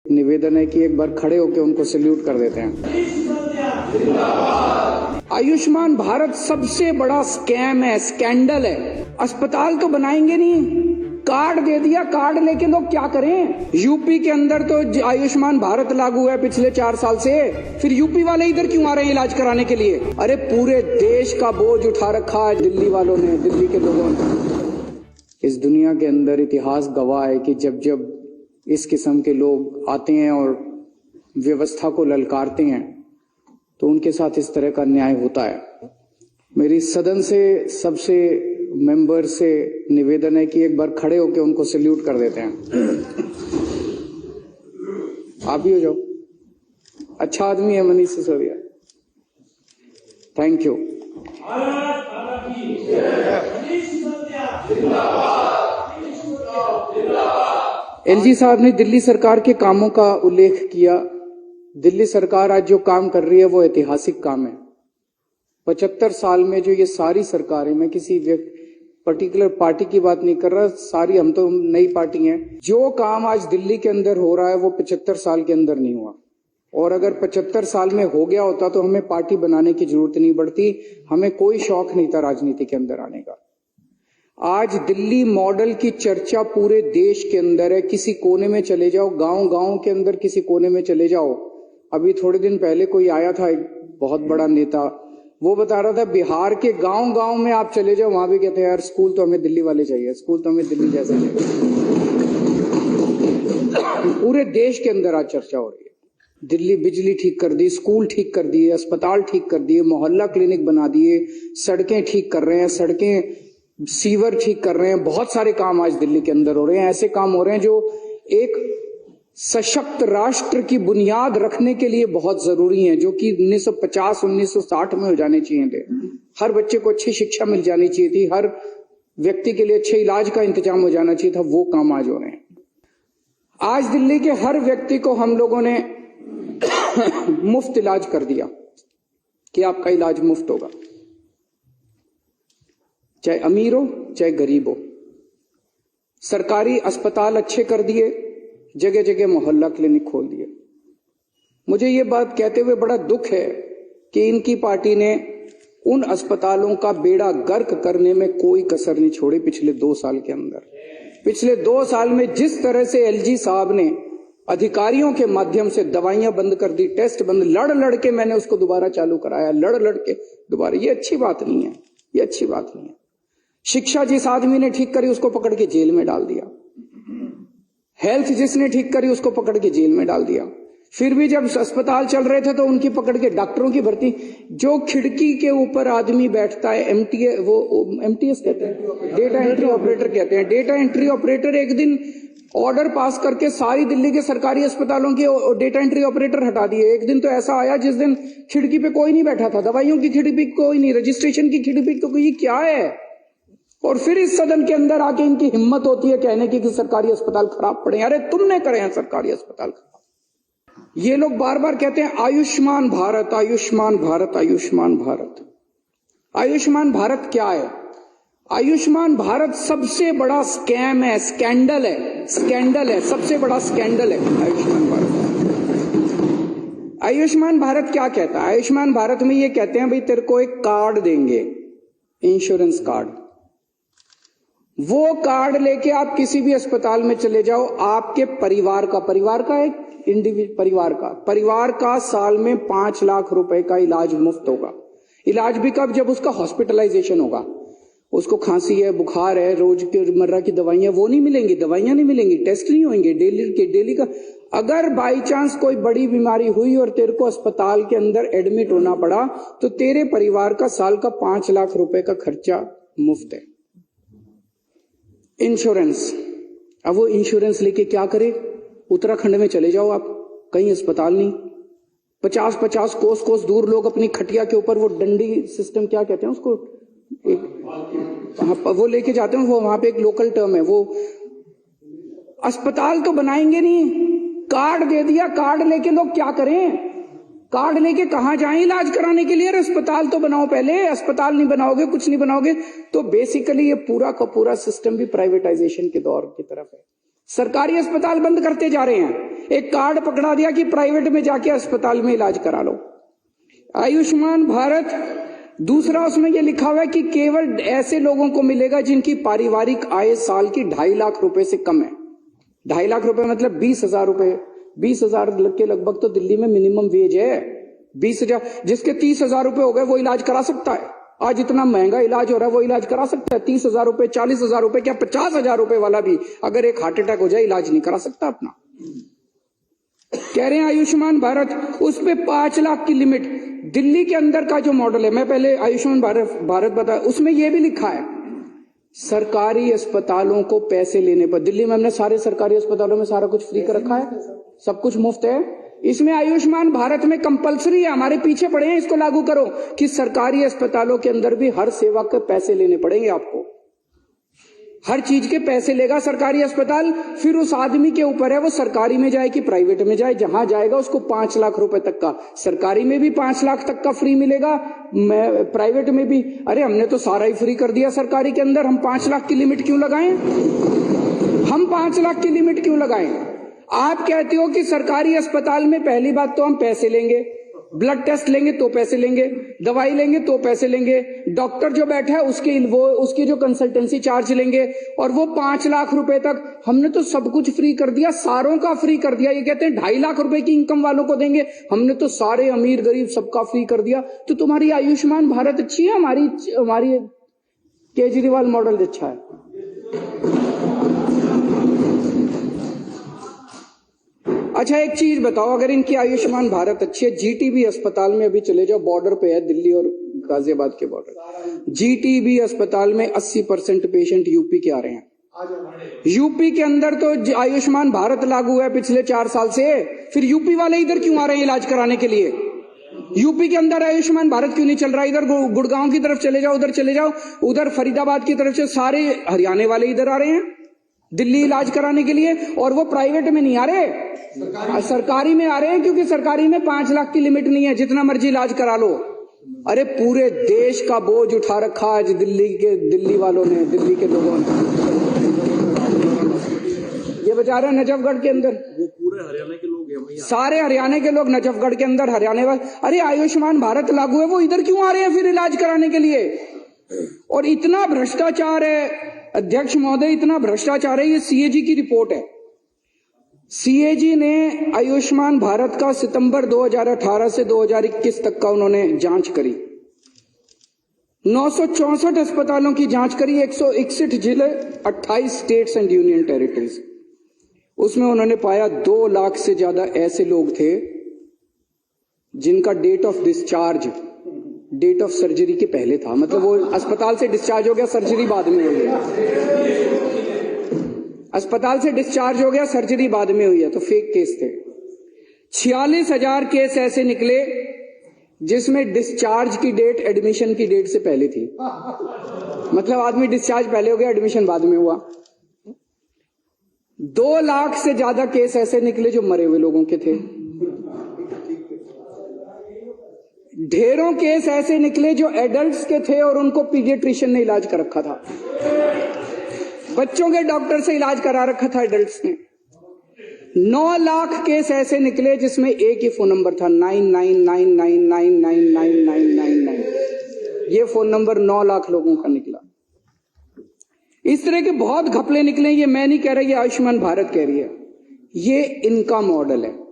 निवेदन है कि एक बार खड़े होकर उनको सैल्यूट कर देते हैं। आयुष्मान भारत सबसे बड़ा स्कैम है, स्कैंडल है। अस्पताल तो बनाएंगे नहीं, कार्ड दे दिया, कार्ड लेके लोग क्या करें। यूपी के अंदर तो आयुष्मान भारत लागू है पिछले 4 साल से, फिर यूपी वाले इधर क्यों आ रहे हैं इलाज कराने के लिए। अरे पूरे देश का बोझ उठा रखा है दिल्ली वालों ने, दिल्ली के लोगों ने। इस दुनिया के अंदर इतिहास गवाह है कि जब जब इस किस्म के लोग आते हैं और व्यवस्था को ललकारते हैं तो उनके साथ इस तरह का अन्याय होता है। मेरी सदन से सबसे मेंबर से निवेदन है कि एक बार खड़े होकर उनको सैल्यूट कर देते हैं। आप भी हो जाओ, अच्छा आदमी है Manish Sisodia. Thank you. LG साहब ने दिल्ली सरकार के कामों का उल्लेख किया। दिल्ली सरकार आज जो काम कर रही है वो ऐतिहासिक काम है। 75 साल में जो ये सारी सरकारें, मैं किसी पर्टिकुलर पार्टी की बात नहीं कर रहा, सारी हम तो नई पार्टी हैं, जो काम आज दिल्ली के अंदर हो रहा है वो 75 साल के अंदर नहीं हुआ। और अगर 75 साल में हो गया होता तो हमें पार्टी बनाने की जरूरत नहीं पड़ती, हमें कोई शौक नहीं था राजनीति के अंदर आने का। आज दिल्ली मॉडल की चर्चा पूरे देश के अंदर है। किसी कोने में चले जाओ, गांव गांव के अंदर किसी कोने में चले जाओ। अभी थोड़े दिन पहले कोई आया था, एक बहुत बड़ा नेता, वो बता रहा था बिहार के गांव गांव में आप चले जाओ, वहां भी कहते हैं यार स्कूल तो हमें दिल्ली वाले चाहिए, स्कूल तो हमें दिल्ली जैसे चाहिए। पूरे देश के अंदर आज चर्चा हो रही है। दिल्ली बिजली ठीक कर दी, स्कूल ठीक कर दिए, अस्पताल ठीक कर दिए, मोहल्ला क्लिनिक बना दिए, सड़कें ठीक कर रहे हैं, सड़कें सीवर ठीक कर रहे हैं। बहुत सारे काम आज दिल्ली के अंदर हो रहे हैं। ऐसे काम हो रहे हैं जो एक सशक्त राष्ट्र की बुनियाद रखने के लिए बहुत जरूरी है, जो कि 1950-1960 में हो जाने चाहिए थे। हर बच्चे को अच्छी शिक्षा मिल जानी चाहिए थी, हर व्यक्ति के लिए अच्छे इलाज का इंतजाम हो जाना चाहिए था। वो काम आज हो रहे हैं। आज दिल्ली के हर व्यक्ति को हम लोगों ने मुफ्त इलाज कर दिया कि आपका इलाज मुफ्त होगा, चाहे अमीर हो चाहे गरीब हो। सरकारी अस्पताल अच्छे कर दिए, जगह जगह मोहल्ला क्लिनिक खोल दिए। मुझे ये बात कहते हुए बड़ा दुख है कि इनकी पार्टी ने उन अस्पतालों का बेड़ा गर्क करने में कोई कसर नहीं छोड़ी पिछले 2 साल के अंदर। पिछले 2 साल में जिस तरह से एलजी साहब ने अधिकारियों के माध्यम से दवाइयां बंद कर दी, टेस्ट बंद, लड़ लड़ के मैंने उसको दोबारा चालू कराया, लड़ लड़ के दोबारा। ये अच्छी बात नहीं है, ये अच्छी बात नहीं है। शिक्षा जिस आदमी ने ठीक करी उसको पकड़ के जेल में डाल दिया, हेल्थ जिसने ठीक करी उसको पकड़ के जेल में डाल दिया। फिर भी जब अस्पताल चल रहे थे तो उनकी पकड़ के डॉक्टरों की भर्ती। जो खिड़की के ऊपर आदमी बैठता है, एमटीएस कहते हैं, डेटा एंट्री ऑपरेटर कहते हैं, डेटा एंट्री ऑपरेटर एक दिन ऑर्डर पास करके सारी दिल्ली के सरकारी अस्पतालों के डेटा एंट्री ऑपरेटर हटा दिए। एक दिन तो ऐसा आया जिस दिन खिड़की पे कोई नहीं बैठा था, दवाइयों की खिड़की पे कोई नहीं, रजिस्ट्रेशन की खिड़की पे कोई, क्या है। और फिर इस सदन के अंदर आके इनकी हिम्मत होती है कहने की कि सरकारी अस्पताल खराब पड़े। अरे तुमने करे हैं सरकारी अस्पताल खराब। ये लोग बार बार कहते हैं आयुष्मान भारत, आयुष्मान भारत, आयुष्मान भारत। आयुष्मान भारत क्या है? आयुष्मान भारत सबसे बड़ा स्कैम है, स्कैंडल है, स्कैंडल है, सबसे बड़ा स्कैंडल है आयुष्मान भारत। आयुष्मान भारत क्या कहता है? आयुष्मान भारत में ये कहते हैं भाई तेरे को एक कार्ड देंगे, इंश्योरेंस कार्ड। वो कार्ड लेके आप किसी भी अस्पताल में चले जाओ, आपके परिवार का एक परिवार का साल में 5 लाख रुपए का इलाज मुफ्त होगा। इलाज भी कब? जब उसका हॉस्पिटलाइजेशन होगा। उसको खांसी है, बुखार है, रोज के मर्रा की दवाइयां वो नहीं मिलेंगी, दवाइयां नहीं मिलेंगी, टेस्ट नहीं होंगे डेली का। अगर बाई चांस कोई बड़ी बीमारी हुई और तेरे को अस्पताल के अंदर एडमिट होना पड़ा तो तेरे परिवार का साल का 5 लाख रुपए का खर्चा मुफ्त है। इंश्योरेंस, अब वो इंश्योरेंस लेके क्या करे? उत्तराखंड में चले जाओ आप, कहीं अस्पताल नहीं, 50-50 कोस दूर लोग अपनी खटिया के ऊपर वो डंडी सिस्टम क्या कहते हैं उसको, वो लेके जाते हैं। वो वहां पे एक लोकल टर्म है वो। अस्पताल तो बनाएंगे नहीं, कार्ड दे दिया, कार्ड लेके लोग क्या करें? कार्ड लेके कहां जाएं इलाज कराने के लिए? अस्पताल तो बनाओ पहले। अस्पताल नहीं बनाओगे, कुछ नहीं बनाओगे तो बेसिकली ये पूरा का पूरा सिस्टम भी प्राइवेटाइजेशन के दौर की तरफ है। सरकारी अस्पताल बंद करते जा रहे हैं। एक कार्ड पकड़ा दिया कि प्राइवेट में जाके अस्पताल में इलाज करा लो। आयुष्मान भारत, दूसरा उसमें यह लिखा हुआ है कि केवल ऐसे लोगों को मिलेगा जिनकी पारिवारिक आय साल की 2.5 लाख रुपए से कम है। 2.5 लाख रुपए मतलब 20,000 रुपए। 20,000 के लगभग तो दिल्ली में मिनिमम वेज है। 20,000, जिसके 30,000 रुपए हो गए वो इलाज करा सकता है। आज इतना महंगा इलाज हो रहा है, वो इलाज करा सकता है। 30,000 रुपए, 40,000 रुपए, क्या 50,000 रुपए वाला भी अगर एक हार्ट अटैक हो जाए इलाज नहीं करा सकता अपना। कह रहे हैं आयुष्मान भारत, उस पे 5 लाख की लिमिट। दिल्ली के अंदर का जो मॉडल है, मैं पहले आयुष्मान भारत बता, उसमें यह भी लिखा है सरकारी अस्पतालों को पैसे लेने पर। दिल्ली में हमने सारे सरकारी अस्पतालों में सारा कुछ फ्री कर रखा है, सब कुछ मुफ्त है। इसमें आयुष्मान भारत में कंपलसरी है, हमारे पीछे पड़े हैं इसको लागू करो कि सरकारी अस्पतालों के अंदर भी हर सेवा के पैसे लेने पड़ेंगे आपको। हर चीज के पैसे लेगा सरकारी अस्पताल। फिर उस आदमी के ऊपर है वो सरकारी में जाए कि प्राइवेट में जाए। जहां जाएगा उसको 5 लाख रुपए तक का, सरकारी में भी 5 लाख तक का फ्री मिलेगा, प्राइवेट में भी। अरे हमने तो सारा ही फ्री कर दिया सरकारी के अंदर, हम 5 लाख की लिमिट क्यों लगाएं? हम 5 लाख की लिमिट क्यों लगाएं? आप कहते हो कि सरकारी अस्पताल में पहली बात तो हम पैसे लेंगे, ब्लड टेस्ट लेंगे तो पैसे लेंगे, दवाई लेंगे तो पैसे लेंगे, डॉक्टर जो बैठा है उसकी जो कंसल्टेंसी चार्ज लेंगे, और वो 5 लाख रुपए तक। हमने तो सब कुछ फ्री कर दिया, सारों का फ्री कर दिया। ये कहते हैं 2.5 लाख रुपए की इनकम वालों को देंगे, हमने तो सारे अमीर गरीब सबका फ्री कर दिया। तो तुम्हारी आयुष्मान भारत अच्छी है, हमारी केजरीवाल मॉडल अच्छा है। अच्छा एक चीज बताओ, अगर इनकी आयुष्मान भारत अच्छी है, जीटीबी अस्पताल में अभी चले जाओ, बॉर्डर पे है दिल्ली और गाजियाबाद के बॉर्डर, जीटीबी अस्पताल में 80% पेशेंट यूपी के आ रहे हैं। यूपी के अंदर तो आयुष्मान भारत लागू है पिछले 4 साल से, फिर यूपी वाले इधर क्यों आ रहे हैं इलाज कराने के लिए? यूपी के अंदर आयुष्मान भारत क्यों नहीं चल रहा? इधर गुड़गांव की तरफ चले जाओ, उधर चले जाओ, उधर फरीदाबाद की तरफ से सारे हरियाणा वाले इधर आ रहे हैं दिल्ली इलाज कराने के लिए, और वो प्राइवेट में नहीं आ रहे, सरकारी में आ रहे हैं, क्योंकि सरकारी में 5 लाख की लिमिट नहीं है, जितना मर्जी इलाज करा लो। अरे पूरे देश का बोझ उठा रखा आज दिल्ली वालों ने, दिल्ली के लोगों ने। ये बेचारे नजफगढ़ के अंदर, वो पूरे हरियाणा के लोग हैं, सारे हरियाणा के लोग नजफगढ़ के अंदर, हरियाणा वाले। अरे आयुष्मान भारत लागू है, वो इधर क्यों आ रहे हैं फिर इलाज कराने के लिए? और इतना भ्रष्टाचार है अध्यक्ष महोदय, इतना भ्रष्टाचार है। ये सीएजी की रिपोर्ट है। सीएजी ने आयुष्मान भारत का सितंबर 2018 से 2021 तक का उन्होंने जांच करी। 964 अस्पतालों की जांच करी, 161 जिले, 28 स्टेट्स एंड यूनियन टेरिटरीज। उसमें उन्होंने पाया 2 लाख से ज्यादा ऐसे लोग थे जिनका date of discharge date of surgery के पहले था, मतलब वो अस्पताल से डिस्चार्ज हो गया, सर्जरी बाद में हुई है। अस्पताल से डिस्चार्ज हो गया, सर्जरी बाद में हुई है, तो फेक केस थे। 46,000 केस ऐसे निकले जिसमें डिस्चार्ज की डेट एडमिशन की डेट से पहले थी, मतलब आदमी डिस्चार्ज पहले हो गया, एडमिशन बाद में हुआ। 2 लाख से ज्यादा केस ऐसे निकले जो मरे हुए लोगों के थे। ढेरों केस ऐसे निकले जो एडल्ट्स के थे और उनको पीडियाट्रिशियन ने इलाज कर रखा था, बच्चों के डॉक्टर से इलाज करा रखा था एडल्ट्स ने। 9 लाख केस ऐसे निकले जिसमें एक ही फोन नंबर था, 9999999999। ये फोन नंबर 9 लाख लोगों का निकला। इस तरह के बहुत घपले निकले। ये मैं नहीं कह रहा, ये आयुष्मान भारत कह रही है, ये इनका मॉडल है।